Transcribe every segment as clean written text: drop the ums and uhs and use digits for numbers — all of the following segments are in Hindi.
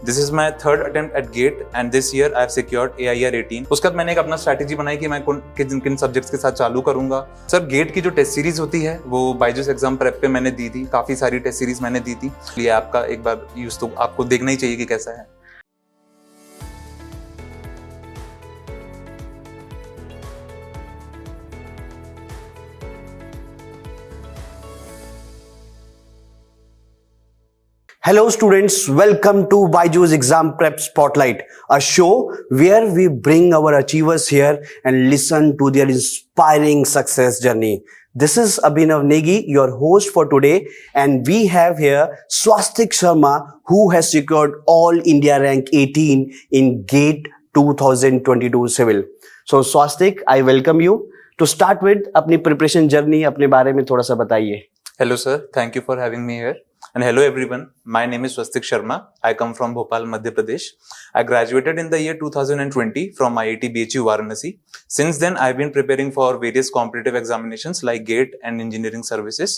This is my third attempt at GATE and this year I have secured AIR 18। उसके बाद मैंने एक अपना स्ट्रैटेजी बनाई कि मैं किन किन सब्जेक्ट्स के साथ चालू करूंगा। सर गेट की जो टेस्ट सीरीज होती है वो बायजूस एग्जाम प्रेप पे मैंने दी थी, काफी सारी टेस्ट सीरीज मैंने दी थी। ये आपका एक बार यूज तो आपको देखना ही चाहिए कि कैसा है। Hello students, welcome to Byju's Exam Prep Spotlight, a show where we bring our achievers here and listen to their inspiring success journey. This is Abhinav Negi, your host for today, and we have here Swastik Sharma, who has secured All India Rank 18 in GATE 2022 Civil. So Swastik, I welcome you. To start with, अपनी preparation journey अपने बारे में थोड़ा सा बताइए. Hello sir, thank you for having me here. And hello everyone, my name is Swastik Sharma. I come from Bhopal, Madhya Pradesh. I graduated in the year 2020 from IIT BHU Varanasi. Since then, I've been preparing for various competitive examinations like GATE and engineering services.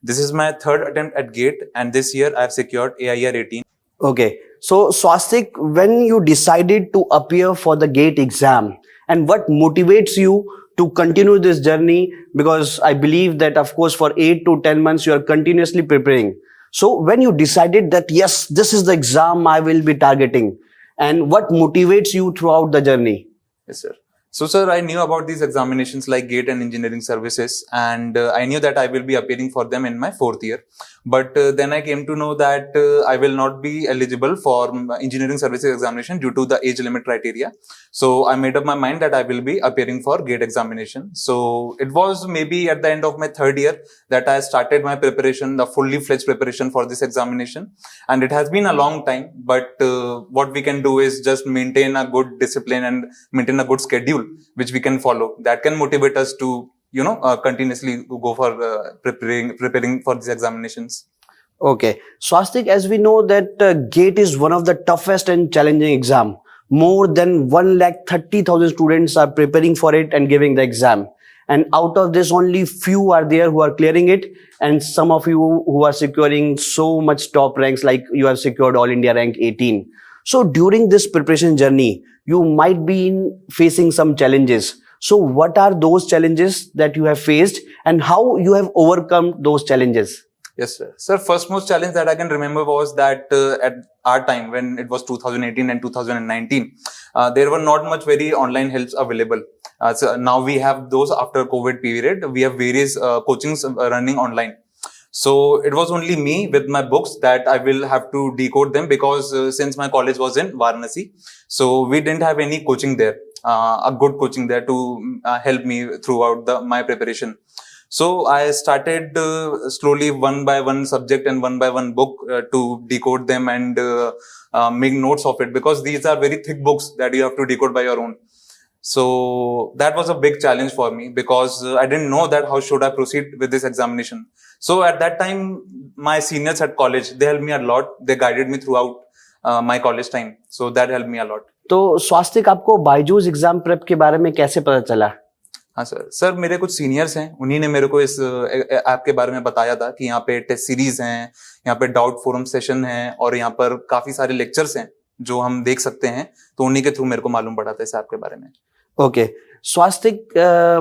This is my third attempt at GATE and this year I've secured AIR 18. Okay, so Swastik, when you decided to appear for the GATE exam and what motivates you to continue this journey, because I believe that of course for 8 to 10 months you are continuously preparing. So when you decided that yes, this is the exam I will be targeting, and what motivates you throughout the journey? Yes sir. So sir, I knew about these examinations like GATE and engineering services, and I knew that I will be appearing for them in my fourth year. But then I came to know that I will not be eligible for engineering services examination due to the age limit criteria. So I made up my mind that I will be appearing for GATE examination. So it was maybe at the end of my third year that I started my preparation, the fully fledged preparation for this examination. And it has been a long time, but what we can do is just maintain a good discipline and maintain a good schedule which we can follow. That can motivate us to continuously go for preparing for these examinations. Okay, Swastik, as we know that GATE is one of the toughest and challenging exam. More than 130,000 students are preparing for it and giving the exam. And out of this, only few are there who are clearing it. And some of you who are securing so much top ranks, like you have secured All India Rank 18. So during this preparation journey, you might be facing some challenges. So what are those challenges that you have faced and how you have overcome those challenges? Yes, sir. Sir, first most challenge that I can remember was that at our time when it was 2018 and 2019, there were not much very online helps available. So now we have those after COVID period. We have various coachings running online. So it was only me with my books that I will have to decode them because since my college was in Varanasi, so we didn't have any coaching there, a good coaching there to help me throughout my preparation. So I started slowly one by one subject and one by one book to decode them and make notes of it, because these are very thick books that you have to decode by your own. So that was a big challenge for me because I didn't know that how should I proceed with this examination. So at that time, my seniors at college, they helped me a lot. They guided me throughout my college time. So that helped me a lot. तो स्वास्तिक, आपको बायजूस एग्जाम प्रेप के बारे में कैसे पता चला? हाँ सर, मेरे कुछ सीनियर्स हैं, उन्हीं ने मेरे को इस ऐप के बारे में बताया था कि यहाँ पे टेस्ट सीरीज हैं, यहाँ पे डाउट फोरम सेशन है और यहाँ पर काफी सारे लेक्चर्स हैं जो हम देख सकते हैं। तो उन्हीं के थ्रू मेरे को मालूम पड़ा था इस ऐप के बारे में। ओके, स्वास्तिक,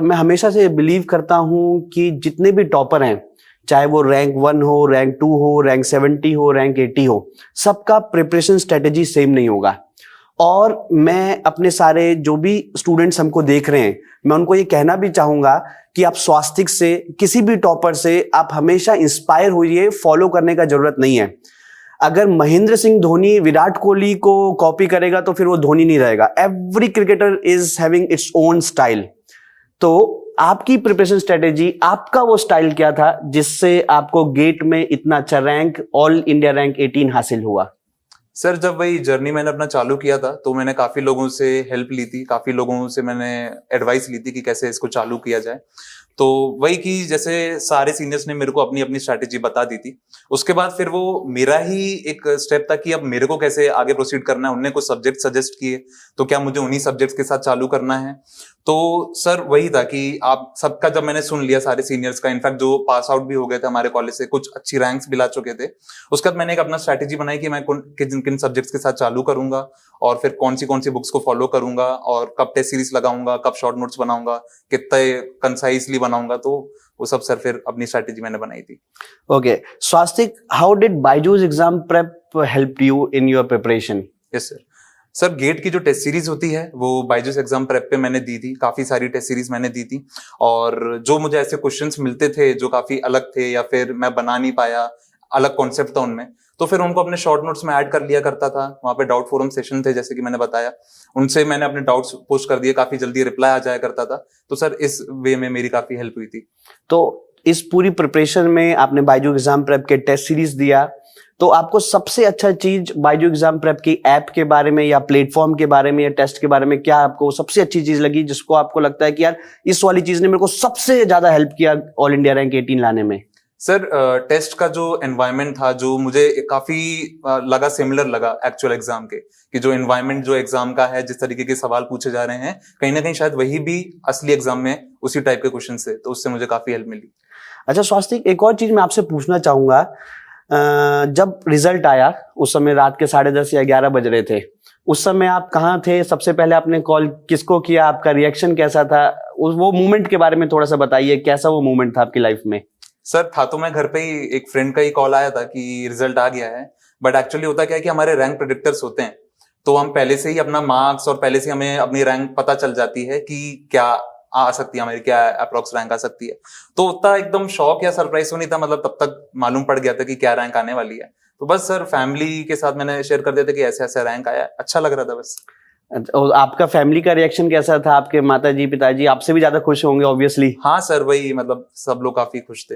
मैं हमेशा से बिलीव करता हूँ कि जितने भी टॉपर हैं, चाहे वो रैंक 1 हो, रैंक 2 हो, रैंक 70 हो, रैंक 80 हो, सबका प्रिपरेशन स्ट्रेटेजी सेम नहीं होगा। और मैं अपने सारे जो भी स्टूडेंट्स हमको देख रहे हैं, मैं उनको ये कहना भी चाहूंगा कि आप स्वास्तिक से, किसी भी टॉपर से आप हमेशा इंस्पायर होइए, फॉलो करने का जरूरत नहीं है। अगर महेंद्र सिंह धोनी विराट कोहली को कॉपी करेगा तो फिर वो धोनी नहीं रहेगा। Every cricketer is having its own style. तो आपकी प्रिपरेशन स्ट्रेटेजी, आपका वो स्टाइल क्या था जिससे आपको गेट में इतना अच्छा रैंक, ऑल इंडिया रैंक 18 हासिल हुआ? सर, जब वही जर्नी मैंने अपना चालू किया था तो मैंने काफी लोगों से हेल्प ली थी, काफी लोगों से मैंने एडवाइस ली थी कि कैसे इसको चालू किया जाए। तो वही कि जैसे सारे सीनियर्स ने मेरे को अपनी अपनी स्ट्रैटेजी बता दी थी, उसके बाद फिर वो मेरा ही एक स्टेप था कि अब मेरे को कैसे आगे प्रोसीड करना है। उनने कुछ सब्जेक्ट सजेस्ट किए, तो क्या मुझे उन्हीं सब्जेक्ट्स के साथ चालू करना है। तो सर वही था कि आप सबका जब मैंने सुन लिया सारे सीनियर्स का, इनफैक्ट जो पास आउट भी हो गए थे हमारे कॉलेज से, कुछ अच्छी रैंक्स भी ला चुके थे, उसके बाद मैंने एक अपना स्ट्रैटेजी बनाई कि मैं किन किन सब्जेक्ट्स के साथ चालू करूंगा और फिर कौन सी बुक्स को फॉलो करूंगा और कब टेस्ट सीरीज लगाऊंगा, कब शॉर्ट नोट्स बनाऊंगा, कितने कंसाइसली बनाऊंगा। तो वो सब सर फिर अपनी स्ट्रैटेजी मैंने बनाई थी। Okay, Swastik, how did BYJU'S exam prep help you in your preparation? Yes sir, GATE की जो टेस्ट सीरीज होती है वो बायजूस एग्जाम प्रेप पे मैंने दी थी, काफी सारी टेस्ट सीरीज मैंने दी थी। और जो मुझे ऐसे क्वेश्चंस मिलते थे जो काफी अलग थे या फिर मैं बना नहीं पाया, अलग कॉन्सेप्ट था उनमें, तो फिर उनको अपने शॉर्ट नोट्स में ऐड कर लिया करता था। वहां पे डाउट फोरम सेशन थे जैसे कि मैंने बताया, उनसे मैंने अपने डाउट्स पोस्ट कर दिए, काफी जल्दी रिप्लाई आ जाया करता था। तो सर इस वे में मेरी काफी हेल्प हुई थी। तो इस पूरी प्रिपरेशन में आपने बायजू एग्जाम प्रेप के टेस्ट सीरीज दिया, तो आपको सबसे अच्छा चीज बायजू एग्जाम प्रेप की ऐप के बारे में या प्लेटफॉर्म के बारे में या टेस्ट के बारे में क्या आपको सबसे अच्छी चीज लगी, जिसको आपको लगता है कि यार इस वाली चीज ने मेरे को सबसे ज्यादा हेल्प किया ऑल इंडिया रैंक 18 लाने में? सर टेस्ट का जो एनवायरनमेंट था, जो मुझे काफी लगा, सिमिलर लगा एक्चुअल एग्जाम के, कि जो एनवायरनमेंट जो एग्जाम का है, जिस तरीके के सवाल पूछे जा रहे हैं, कहीं ना कहीं शायद वही भी असली एग्जाम में उसी टाइप के क्वेश्चन से, तो उससे मुझे काफी हेल्प मिली। अच्छा स्वास्तिक, एक और चीज मैं आपसे पूछना चाहूंगा, जब रिजल्ट आया उस समय रात के 10:30 या 11 बज रहे थे, उस समय आप कहाँ थे? सबसे पहले आपने कॉल किसको किया? आपका रिएक्शन कैसा था? वो मोमेंट के बारे में थोड़ा सा बताइए, कैसा वो मोमेंट था आपकी लाइफ में? सर था तो मैं घर पे ही, एक फ्रेंड का ही कॉल आया था कि रिजल्ट आ गया है, बट एक्चुअली होता क्या है कि हमारे रैंक प्रेडिक्टर्स होते हैं, तो हम पहले से ही अपना मार्क्स और पहले से हमें अपनी रैंक पता चल जाती है कि क्या आ सकती है हमारी, क्या अप्रोक्स रैंक आ सकती है। तो उतना एकदम शॉक या सरप्राइज तो नहीं था, मतलब तब तक मालूम पड़ गया था कि क्या रैंक आने वाली है। तो बस सर फैमिली के साथ मैंने शेयर कर दिया था कि ऐसे ऐसे रैंक आया, अच्छा लग रहा था बस। और आपका फैमिली का रिएक्शन कैसा था? आपके माताजी पिताजी आपसे भी ज्यादा खुश होंगे ऑब्वियसली। हाँ सर, वही मतलब सब लोग काफी खुश थे।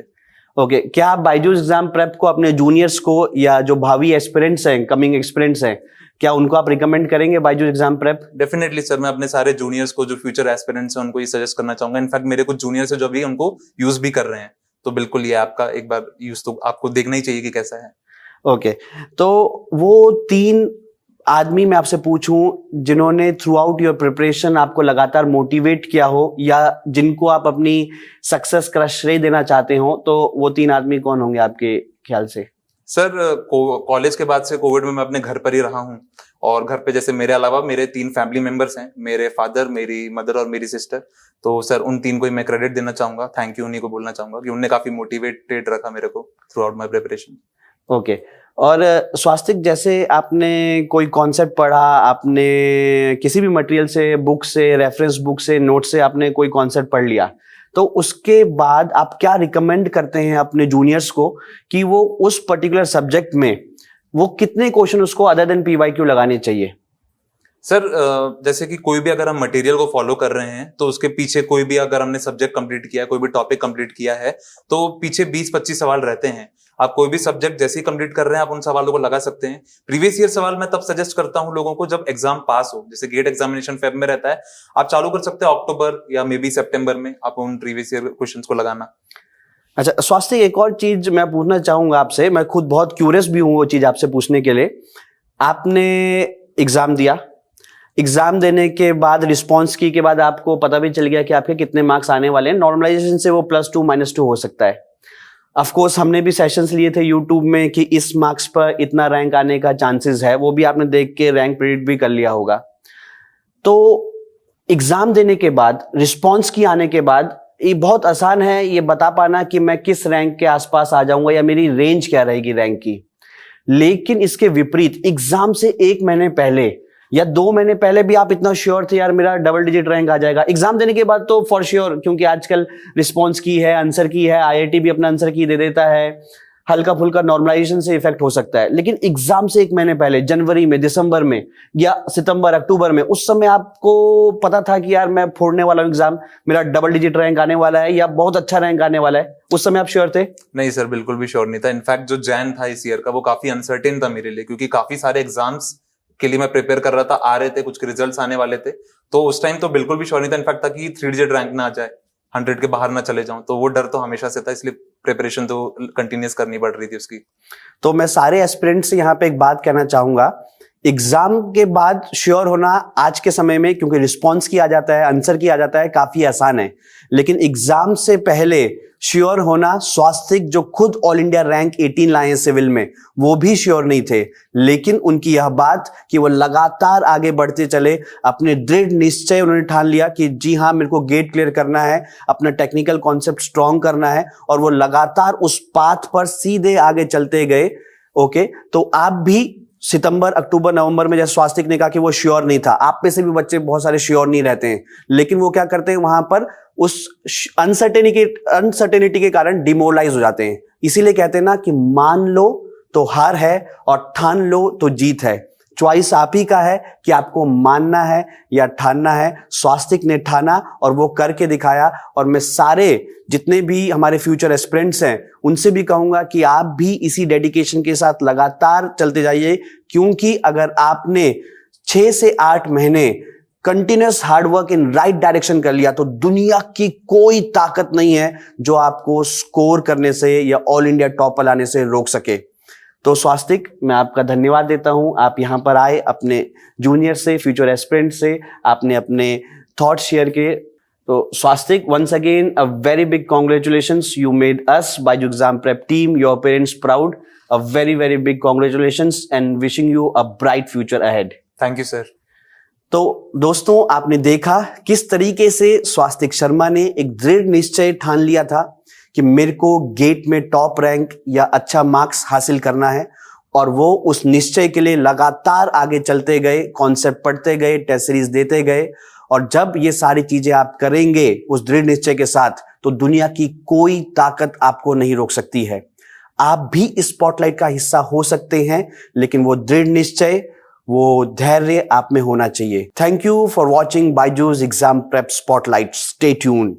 ओके, क्या आप बायजूस एग्जाम प्रेप को अपने जूनियर्स को या जो भावी एस्पिरेंट्स हैं, कमिंग एस्पिरेंट्स हैं, क्या उनको आप रिकमेंड करेंगे Byju's exam prep? Definitely sir, मैं अपने सारे जूनियर्स को, जो फ्यूचर एस्पिरेंट्स हैं, उनको ये सजेस्ट करना चाहूंगा। इनफैक्ट मेरे कुछ जूनियर्स है जो अभी उनको यूज भी कर रहे हैं, तो बिल्कुल ये आपका एक बार यूज तो आपको देखना ही चाहिए कि कैसा है। ओके, तो वो 3 आदमी मैं आपसे पूछूं जिन्होंने थ्रू आउट योर प्रिपरेशन आपको लगातार मोटिवेट किया हो या जिनको आप अपनी सक्सेस का श्रेय देना चाहते हो, तो वो 3 आदमी कौन होंगे आपके ख्याल से? सर कॉलेज के बाद से कोविड में मैं अपने घर पर ही रहा हूँ, और घर पे जैसे मेरे अलावा मेरे 3 फैमिली मेंबर्स हैं, मेरे फादर, मेरी मदर और मेरी सिस्टर। तो सर उन 3 को ही मैं क्रेडिट देना चाहूंगा, थैंक यू उन्हीं को बोलना चाहूंगा कि उनने काफी मोटिवेटेड रखा मेरे को through out my preparation. Okay, और स्वास्तिक, जैसे आपने कोई कॉन्सेप्ट पढ़ा, आपने किसी भी मटेरियल से, बुक से, रेफरेंस बुक से, नोट से आपने कोई कॉन्सेप्ट पढ़ लिया, तो उसके बाद आप क्या रिकमेंड करते हैं अपने जूनियर्स को कि वो उस पर्टिकुलर सब्जेक्ट में वो कितने क्वेश्चन उसको अदर देन पीवाईक्यू लगाने चाहिए? सर जैसे कि कोई भी अगर हम मटेरियल को फॉलो कर रहे हैं, तो उसके पीछे कोई भी अगर हमने सब्जेक्ट कंप्लीट किया है, कोई भी टॉपिक कंप्लीट किया है, तो पीछे 20-25 सवाल रहते हैं। आप कोई भी सब्जेक्ट जैसे ही कंप्लीट कर रहे हैं, आप उन सवालों को लगा सकते हैं। प्रीवियस ईयर सवाल मैं तब सजेस्ट करता हूं लोगों को जब एग्जाम पास हो, जैसे गेट एग्जामिनेशन फेब में रहता है, आप चालू कर सकते हैं अक्टूबर या मे बी सितंबर में आप उन प्रीवियस ईयर क्वेश्चंस को लगाना। अच्छा स्वास्तिक, एक और चीज मैं पूछना चाहूंगा आपसे, मैं खुद बहुत क्यूरियस भी हूं वो चीज आपसे पूछने के लिए। आपने एग्जाम दिया, एग्जाम देने के बाद रिस्पॉन्स की के बाद आपको पता भी चल गया कि आपके कितने मार्क्स आने वाले हैं। नॉर्मलाइजेशन से वो +2 -2 हो सकता है। ऑफ कोर्स हमने भी सेशंस लिए थे यूट्यूब में कि इस मार्क्स पर इतना रैंक आने का चांसेस है, वो भी आपने देख के रैंक प्रेडिक्ट भी कर लिया होगा। तो एग्जाम देने के बाद, रिस्पॉन्स की आने के बाद, ये बहुत आसान है ये बता पाना कि मैं किस रैंक के आसपास आ जाऊंगा या मेरी रेंज क्या रहेगी रैंक की। लेकिन इसके विपरीत एग्जाम से 1 महीने पहले या 2 महीने पहले भी आप इतना श्योर थे यार मेरा डबल डिजिट रैंक आ जाएगा। एग्जाम देने के बाद तो फॉर श्योर, क्योंकि आजकल रिस्पॉन्स की है, आंसर की है, आईआईटी भी अपना आंसर की दे देता है, हल्का फुल्का नॉर्मलाइजेशन से इफेक्ट हो सकता है। लेकिन एग्जाम से 1 महीने पहले, जनवरी में, दिसंबर में या सितंबर अक्टूबर में, उस समय आपको पता था कि यार मैं फोड़ने वाला हूं एग्जाम, मेरा डबल डिजिट रैंक आने वाला है या बहुत अच्छा रैंक आने वाला है, उस समय आप श्योर थे? नहीं सर, बिल्कुल भी श्योर नहीं था। इनफैक्ट जो जैन था इस ईयर का, वो काफी अनसर्टेन था मेरे लिए, क्योंकि काफी सारे एग्जाम्स के लिए मैं प्रिपेयर कर रहा था, आ रहे थे, कुछ रिजल्ट्स आने वाले थे, तो उस टाइम तो बिल्कुल भी श्योर नहीं था इनफैक्ट था कि 3 डिजिट रैंक ना आ जाए। 100 के बाहर ना चले जाऊं, तो वो डर तो हमेशा से था, इसलिए प्रिपरेशन तो कंटिन्यूस करनी पड़ रही थी उसकी। तो मैं सारे एस्पिरेंट से यहाँ पे एक बात कहना चाहूंगा, एग्जाम के बाद श्योर होना आज के समय में, क्योंकि रिस्पॉन्स किया जाता है, आंसर किया जाता है, काफी आसान है। लेकिन एग्जाम से पहले श्योर होना, स्वास्तिक जो खुद ऑल इंडिया रैंक 18 लाए हैं सिविल में, वो भी श्योर नहीं थे। लेकिन उनकी यह बात कि वो लगातार आगे बढ़ते चले, अपने दृढ़ निश्चय उन्होंने ठान लिया कि जी हाँ, मेरे को गेट क्लियर करना है, अपना टेक्निकल कॉन्सेप्ट स्ट्रॉन्ग करना है, और वो लगातार उस पाथ पर सीधे आगे चलते गए। ओके, तो आप भी सितंबर, अक्टूबर, नवंबर में जैसे स्वास्तिक ने कहा कि वो श्योर नहीं था, आप में से भी बच्चे बहुत सारे श्योर नहीं रहते हैं, लेकिन वो क्या करते हैं, वहां पर उस अनसर्टेनिटी के कारण डिमोरलाइज हो जाते हैं। इसीलिए कहते हैं ना कि मान लो तो हार है और ठान लो तो जीत है। चॉइस आप ही का है कि आपको मानना है या ठानना है। स्वास्तिक ने ठाना और वो करके दिखाया। और मैं सारे जितने भी हमारे फ्यूचर एस्पिरेंट्स हैं उनसे भी कहूंगा कि आप भी इसी डेडिकेशन के साथ लगातार चलते जाइए, क्योंकि अगर आपने 6 से 8 महीने continuous hard work in right direction कर लिया तो दुनिया की कोई ताकत नहीं है जो आपको स्कोर करने से या ऑल इंडिया टॉप पर लाने से रोक सके। तो स्वास्तिक, मैं आपका धन्यवाद देता हूं, आप यहां पर आए, अपने जूनियर से, फ्यूचर एस्पिरेंट से आपने अपने थॉट शेयर किए। तो Swastik, once again a very big congratulations, you made us Byju exam prep team, your parents proud. A very very big congratulations and wishing you a bright future ahead. Thank you sir. तो दोस्तों, आपने देखा किस तरीके से स्वास्तिक शर्मा ने एक दृढ़ निश्चय ठान लिया था कि मेरे को गेट में टॉप रैंक या अच्छा मार्क्स हासिल करना है, और वो उस निश्चय के लिए लगातार आगे चलते गए, कॉन्सेप्ट पढ़ते गए, टेस्ट सीरीज देते गए। और जब ये सारी चीजें आप करेंगे उस दृढ़ निश्चय के साथ, तो दुनिया की कोई ताकत आपको नहीं रोक सकती है। आप भी इस स्पॉटलाइट का हिस्सा हो सकते हैं, लेकिन वो दृढ़ निश्चय, वो धैर्य आप में होना चाहिए। Thank you for watching Byju's exam prep spotlight. Stay tuned.